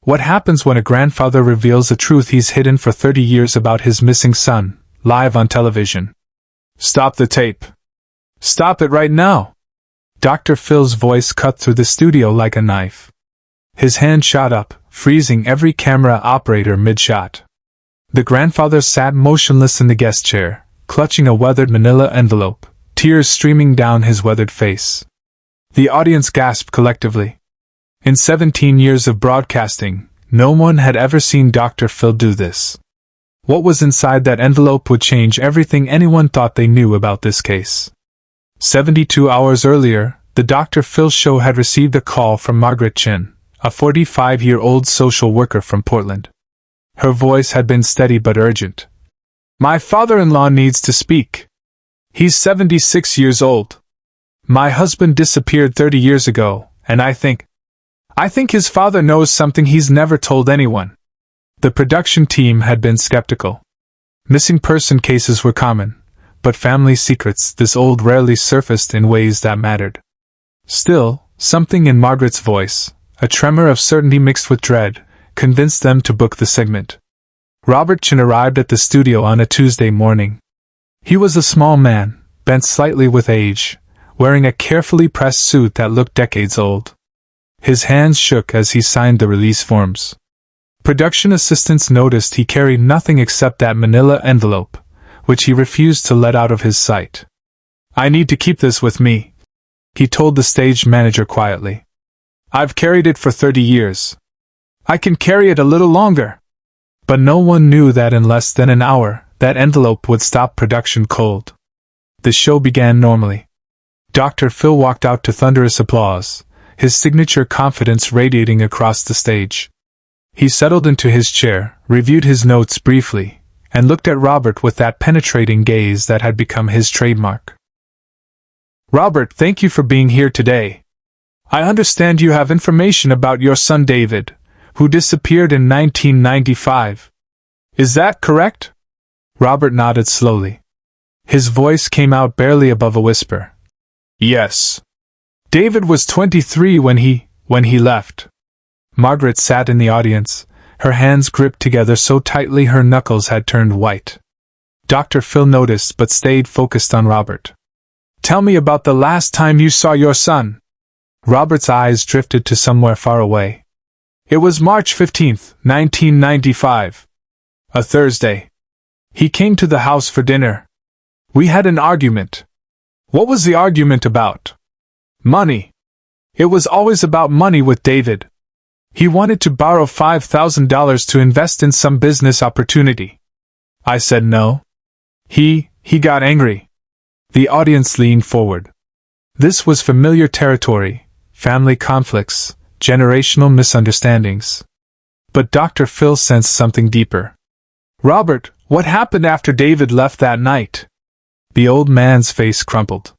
What happens when a grandfather reveals a truth he's hidden for 30 years about his missing son, live on television? Stop the tape. Stop it right now. Dr. Phil's voice cut through the studio like a knife. His hand shot up, freezing every camera operator mid-shot. The grandfather sat motionless in the guest chair, clutching a weathered manila envelope, tears streaming down his weathered face. The audience gasped collectively. In 17 years of broadcasting, no one had ever seen Dr. Phil do this. What was inside that envelope would change everything anyone thought they knew about this case. 72 hours earlier, the Dr. Phil show had received a call from Margaret Chen, a 45-year-old social worker from Portland. Her voice had been steady but urgent. My father-in-law needs to speak. He's 76 years old. My husband disappeared 30 years ago, and I think his father knows something he's never told anyone. The production team had been skeptical. Missing person cases were common, but family secrets this old rarely surfaced in ways that mattered. Still, something in Margaret's voice, a tremor of certainty mixed with dread, convinced them to book the segment. Robert Chen arrived at the studio on a Tuesday morning. He was a small man, bent slightly with age, wearing a carefully pressed suit that looked decades old. His hands shook as he signed the release forms. Production assistants noticed he carried nothing except that manila envelope, which he refused to let out of his sight. I need to keep this with me, he told the stage manager quietly. I've carried it for 30 years. I can carry it a little longer. But no one knew that in less than an hour, that envelope would stop production cold. The show began normally. Dr. Phil walked out to thunderous applause, his signature confidence radiating across the stage. He settled into his chair, reviewed his notes briefly, and looked at Robert with that penetrating gaze that had become his trademark. Robert, thank you for being here today. I understand you have information about your son David, who disappeared in 1995. Is that correct? Robert nodded slowly. His voice came out barely above a whisper. Yes. David was 23 when he left. Margaret sat in the audience, her hands gripped together so tightly her knuckles had turned white. Dr. Phil noticed but stayed focused on Robert. Tell me about the last time you saw your son. Robert's eyes drifted to somewhere far away. It was March 15, 1995. A Thursday. He came to the house for dinner. We had an argument. What was the argument about? Money. It was always about money with David. He wanted to borrow $5,000 to invest in some business opportunity. I said no. He got angry. The audience leaned forward. This was familiar territory, family conflicts, generational misunderstandings. But Dr. Phil sensed something deeper. Robert, what happened after David left that night? The old man's face crumpled.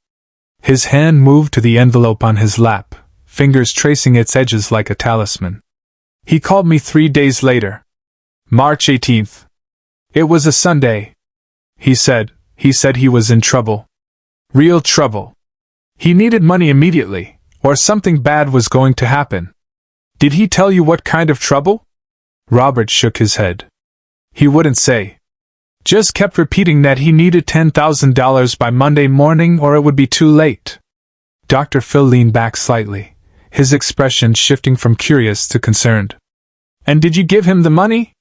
His hand moved to the envelope on his lap, fingers tracing its edges like a talisman. He called me 3 days later. March 18th. It was a Sunday. He said he was in trouble. Real trouble. He needed money immediately, or something bad was going to happen. Did he tell you what kind of trouble? Robert shook his head. He wouldn't say. Just kept repeating that he needed $10,000 by Monday morning or it would be too late. Dr. Phil leaned back slightly, his expression shifting from curious to concerned. And did you give him the money?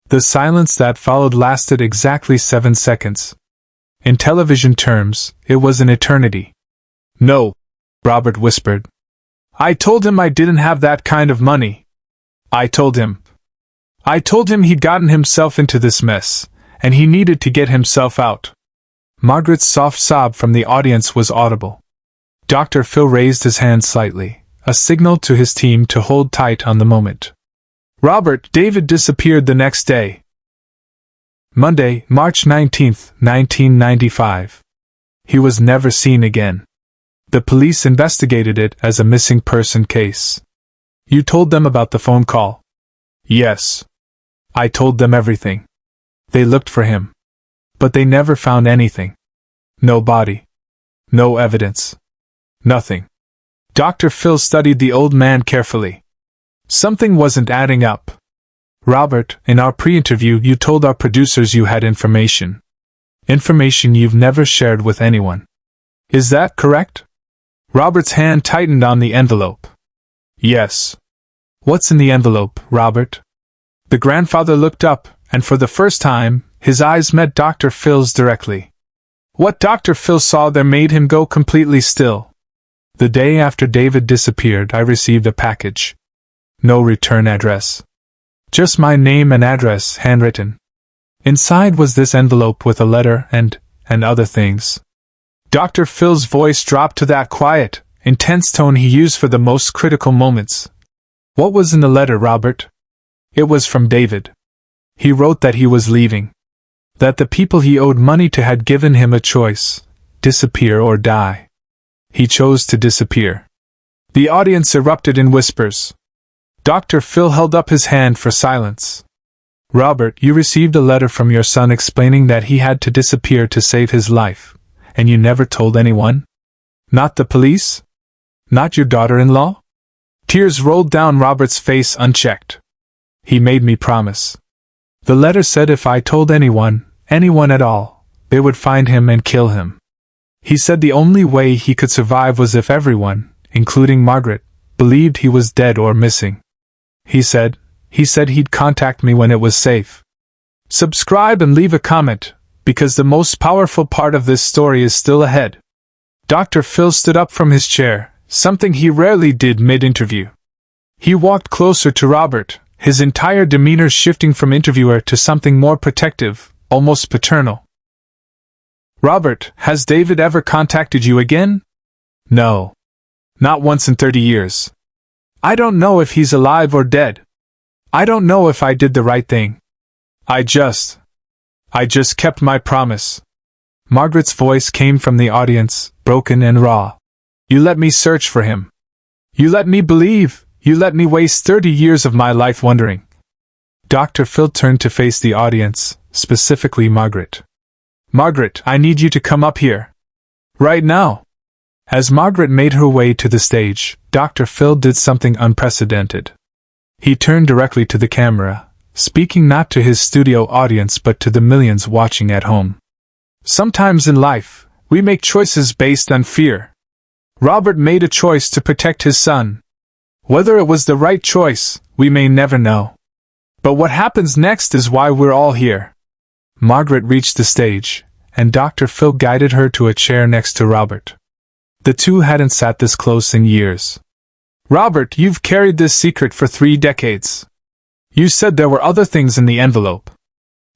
The silence that followed lasted exactly 7 seconds. In television terms, it was an eternity. No, Robert whispered. I told him I didn't have that kind of money. I told him he'd gotten himself into this mess, and he needed to get himself out. Margaret's soft sob from the audience was audible. Dr. Phil raised his hand slightly, a signal to his team to hold tight on the moment. Robert, David disappeared the next day. Monday, March 19, 1995. He was never seen again. The police investigated it as a missing person case. You told them about the phone call? Yes. I told them everything. They looked for him. But they never found anything. No body. No evidence. Nothing. Dr. Phil studied the old man carefully. Something wasn't adding up. Robert, in our pre-interview you told our producers you had information. Information you've never shared with anyone. Is that correct? Robert's hand tightened on the envelope. Yes. What's in the envelope, Robert? The grandfather looked up, and for the first time, his eyes met Dr. Phil's directly. What Dr. Phil saw there made him go completely still. The day after David disappeared, I received a package. No return address. Just my name and address, handwritten. Inside was this envelope with a letter and other things. Dr. Phil's voice dropped to that quiet, intense tone he used for the most critical moments. What was in the letter, Robert? It was from David. He wrote that he was leaving. That the people he owed money to had given him a choice: disappear or die. He chose to disappear. The audience erupted in whispers. Dr. Phil held up his hand for silence. Robert, you received a letter from your son explaining that he had to disappear to save his life, and you never told anyone? Not the police? Not your daughter-in-law? Tears rolled down Robert's face unchecked. He made me promise. The letter said if I told anyone at all, they would find him and kill him. He said the only way he could survive was if everyone, including Margaret, believed he was dead or missing. He said he'd contact me when it was safe. Subscribe and leave a comment, because the most powerful part of this story is still ahead. Dr. Phil stood up from his chair, something he rarely did mid-interview. He walked closer to Robert, his entire demeanor shifting from interviewer to something more protective, almost paternal. Robert, has David ever contacted you again? No. Not once in 30 years. I don't know if he's alive or dead. I don't know if I did the right thing. I just kept my promise. Margaret's voice came from the audience, broken and raw. You let me search for him. You let me believe. You let me waste 30 years of my life wondering. Dr. Phil turned to face the audience, specifically Margaret. Margaret, I need you to come up here. Right now. As Margaret made her way to the stage, Dr. Phil did something unprecedented. He turned directly to the camera, speaking not to his studio audience but to the millions watching at home. Sometimes in life, we make choices based on fear. Robert made a choice to protect his son. Whether it was the right choice, we may never know. But what happens next is why we're all here. Margaret reached the stage, and Dr. Phil guided her to a chair next to Robert. The two hadn't sat this close in years. Robert, you've carried this secret for 3 decades. You said there were other things in the envelope.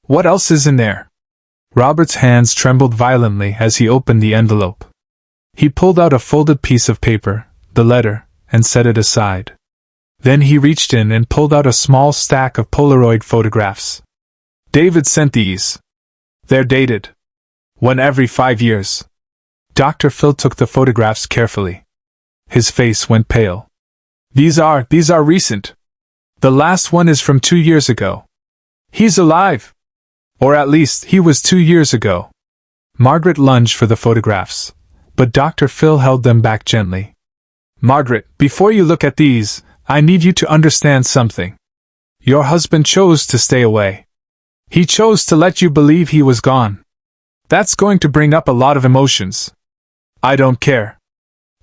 What else is in there? Robert's hands trembled violently as he opened the envelope. He pulled out a folded piece of paper, the letter, and set it aside. Then he reached in and pulled out a small stack of Polaroid photographs. David sent these. They're dated. One every 5 years. Dr. Phil took the photographs carefully. His face went pale. These are recent. The last one is from 2 years ago. He's alive. Or at least, he was 2 years ago. Margaret lunged for the photographs, but Dr. Phil held them back gently. Margaret, before you look at these, I need you to understand something. Your husband chose to stay away. He chose to let you believe he was gone. That's going to bring up a lot of emotions. I don't care.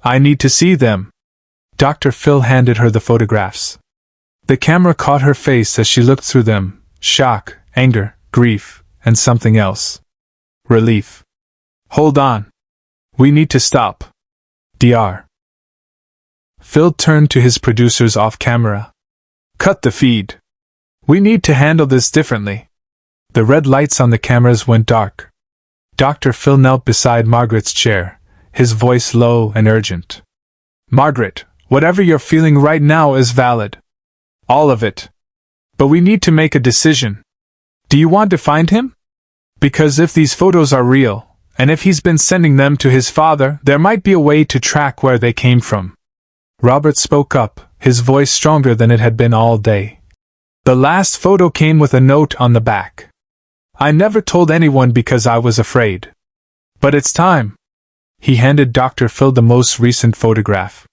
I need to see them. Dr. Phil handed her the photographs. The camera caught her face as she looked through them: shock, anger, grief, and something else. Relief. Hold on. We need to stop. Dr. Phil turned to his producers off camera. Cut the feed. We need to handle this differently. The red lights on the cameras went dark. Dr. Phil knelt beside Margaret's chair, his voice low and urgent. Margaret, whatever you're feeling right now is valid. All of it. But we need to make a decision. Do you want to find him? Because if these photos are real, and if he's been sending them to his father, there might be a way to track where they came from. Robert spoke up, his voice stronger than it had been all day. The last photo came with a note on the back. I never told anyone because I was afraid. But it's time. He handed Dr. Phil the most recent photograph.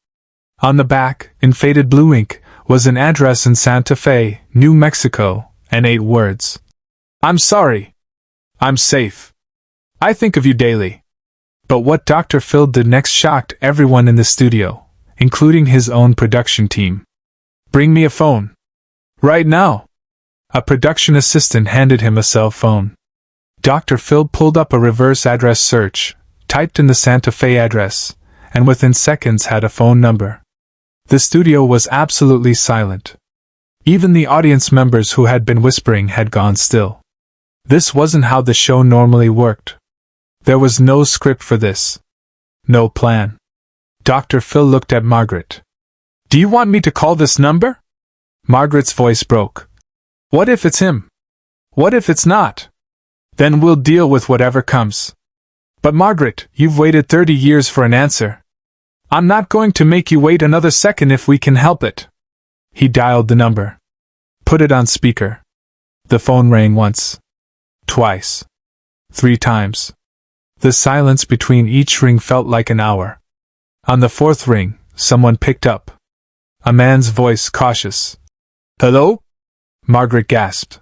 On the back, in faded blue ink, was an address in Santa Fe, New Mexico, and 8 words. I'm sorry. I'm safe. I think of you daily. But what Dr. Phil did next shocked everyone in the studio, including his own production team. Bring me a phone. Right now. A production assistant handed him a cell phone. Dr. Phil pulled up a reverse address search, typed in the Santa Fe address, and within seconds had a phone number. The studio was absolutely silent. Even the audience members who had been whispering had gone still. This wasn't how the show normally worked. There was no script for this. No plan. Dr. Phil looked at Margaret. Do you want me to call this number? Margaret's voice broke. What if it's him? What if it's not? Then we'll deal with whatever comes. But Margaret, you've waited 30 years for an answer. I'm not going to make you wait another second if we can help it. He dialed the number. Put it on speaker. The phone rang once. Twice. 3 times. The silence between each ring felt like an hour. On the 4th ring, someone picked up. A man's voice, cautious. Hello? Margaret gasped.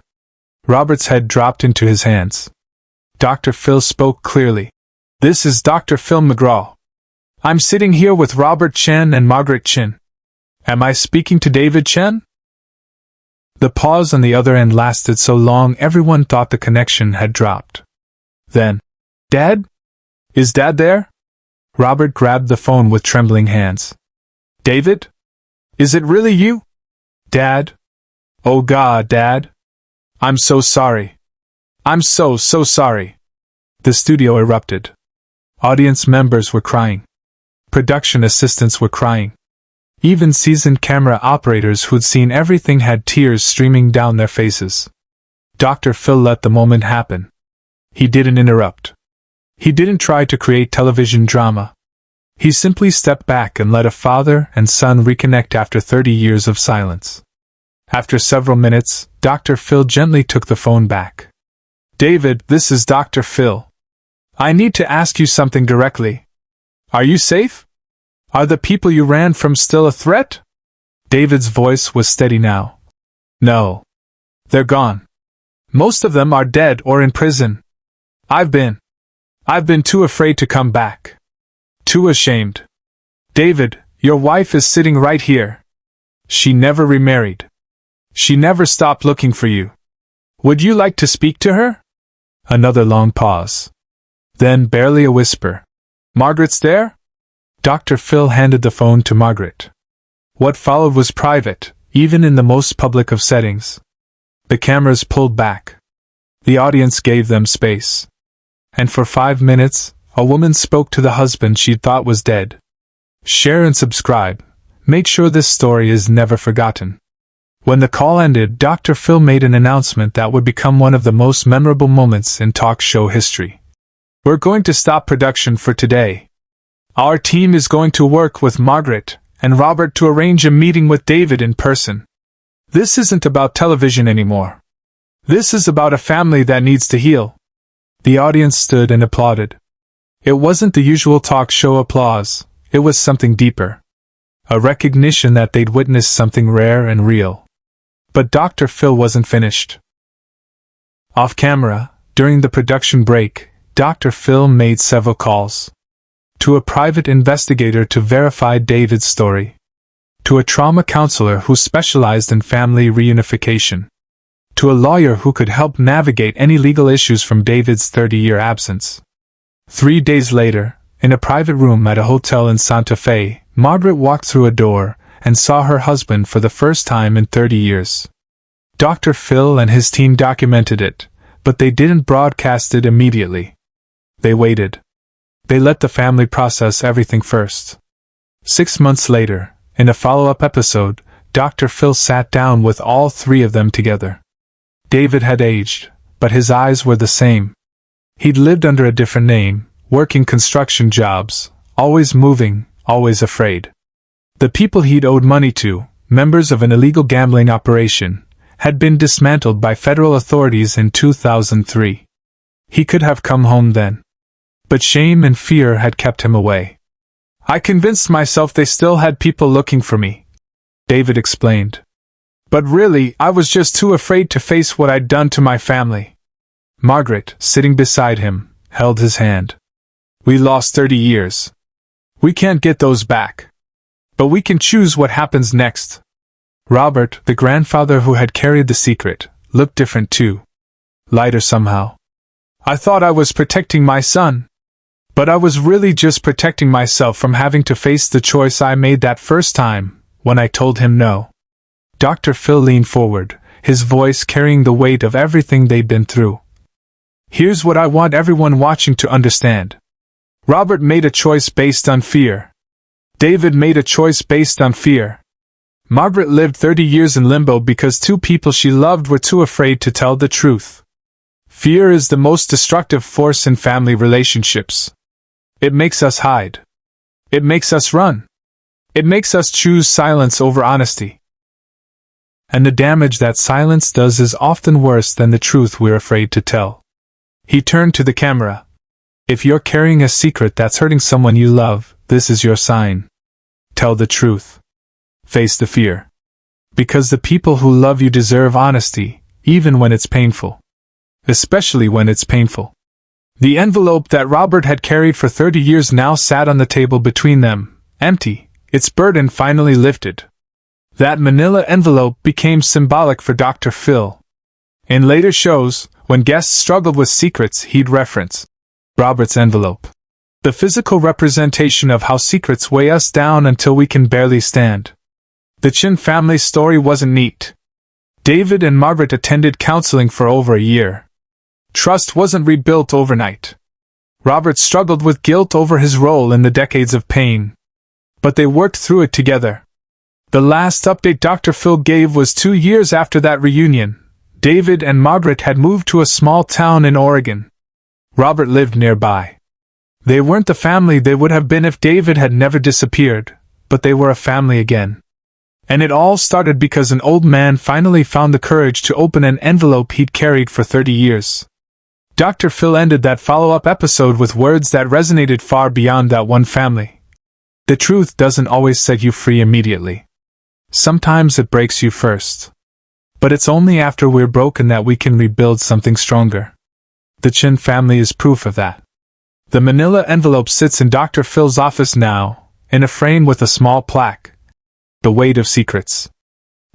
Robert's head dropped into his hands. Dr. Phil spoke clearly. This is Dr. Phil McGraw. I'm sitting here with Robert Chen and Margaret Chen. Am I speaking to David Chen? The pause on the other end lasted so long everyone thought the connection had dropped. Then, Dad? Is Dad there? Robert grabbed the phone with trembling hands. David? Is it really you? Dad? Oh God, Dad. I'm so sorry. I'm so sorry. The studio erupted. Audience members were crying. Production assistants were crying. Even seasoned camera operators who'd seen everything had tears streaming down their faces. Dr. Phil let the moment happen. He didn't interrupt. He didn't try to create television drama. He simply stepped back and let a father and son reconnect after 30 years of silence. After several minutes, Dr. Phil gently took the phone back. David, this is Dr. Phil. I need to ask you something directly. Are you safe? Are the people you ran from still a threat? David's voice was steady now. No. They're gone. Most of them are dead or in prison. I've been too afraid to come back. Too ashamed. David, your wife is sitting right here. She never remarried. She never stopped looking for you. Would you like to speak to her? Another long pause. Then barely a whisper. Margaret's there? Dr. Phil handed the phone to Margaret. What followed was private, even in the most public of settings. The cameras pulled back. The audience gave them space. And for 5 minutes, a woman spoke to the husband she thought was dead. Share and subscribe. Make sure this story is never forgotten. When the call ended, Dr. Phil made an announcement that would become one of the most memorable moments in talk show history. We're going to stop production for today. Our team is going to work with Margaret and Robert to arrange a meeting with David in person. This isn't about television anymore. This is about a family that needs to heal. The audience stood and applauded. It wasn't the usual talk show applause, it was something deeper. A recognition that they'd witnessed something rare and real. But Dr. Phil wasn't finished. Off camera, during the production break, Dr. Phil made several calls. To a private investigator to verify David's story. To a trauma counselor who specialized in family reunification. To a lawyer who could help navigate any legal issues from David's 30-year absence. 3 days later, in a private room at a hotel in Santa Fe, Margaret walked through a door and saw her husband for the first time in 30 years. Dr. Phil and his team documented it, but they didn't broadcast it immediately. They waited. They let the family process everything first. 6 months later, in a follow-up episode, Dr. Phil sat down with all 3 of them together. David had aged, but his eyes were the same. He'd lived under a different name, working construction jobs, always moving, always afraid. The people he'd owed money to, members of an illegal gambling operation, had been dismantled by federal authorities in 2003. He could have come home then. But shame and fear had kept him away. I convinced myself they still had people looking for me. David explained. But really, I was just too afraid to face what I'd done to my family. Margaret, sitting beside him, held his hand. We lost 30 years. We can't get those back. But we can choose what happens next. Robert, the grandfather who had carried the secret, looked different too. Lighter somehow. I thought I was protecting my son. But I was really just protecting myself from having to face the choice I made that first time, when I told him no. Dr. Phil leaned forward, his voice carrying the weight of everything they'd been through. Here's what I want everyone watching to understand. Robert made a choice based on fear. David made a choice based on fear. Margaret lived 30 years in limbo because two people she loved were too afraid to tell the truth. Fear is the most destructive force in family relationships. It makes us hide. It makes us run. It makes us choose silence over honesty. And the damage that silence does is often worse than the truth we're afraid to tell. He turned to the camera. If you're carrying a secret that's hurting someone you love, this is your sign. Tell the truth. Face the fear. Because the people who love you deserve honesty, even when it's painful. Especially when it's painful. The envelope that Robert had carried for 30 years now sat on the table between them, empty, its burden finally lifted. That manila envelope became symbolic for Dr. Phil. In later shows, when guests struggled with secrets, he'd reference Robert's envelope. The physical representation of how secrets weigh us down until we can barely stand. The Chen family story wasn't neat. David and Margaret attended counseling for over a year. Trust wasn't rebuilt overnight. Robert struggled with guilt over his role in the decades of pain. But they worked through it together. The last update Dr. Phil gave was 2 years after that reunion. David and Margaret had moved to a small town in Oregon. Robert lived nearby. They weren't the family they would have been if David had never disappeared, but they were a family again. And it all started because an old man finally found the courage to open an envelope he'd carried for 30 years. Dr. Phil ended that follow-up episode with words that resonated far beyond that one family. The truth doesn't always set you free immediately. Sometimes it breaks you first. But it's only after we're broken that we can rebuild something stronger. The Chen family is proof of that. The manila envelope sits in Dr. Phil's office now, in a frame with a small plaque. The weight of secrets.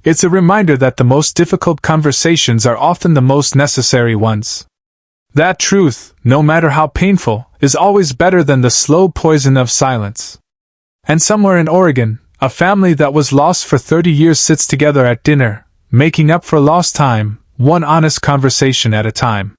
It's a reminder that the most difficult conversations are often the most necessary ones. That truth, no matter how painful, is always better than the slow poison of silence. And somewhere in Oregon, a family that was lost for 30 years sits together at dinner, making up for lost time, one honest conversation at a time.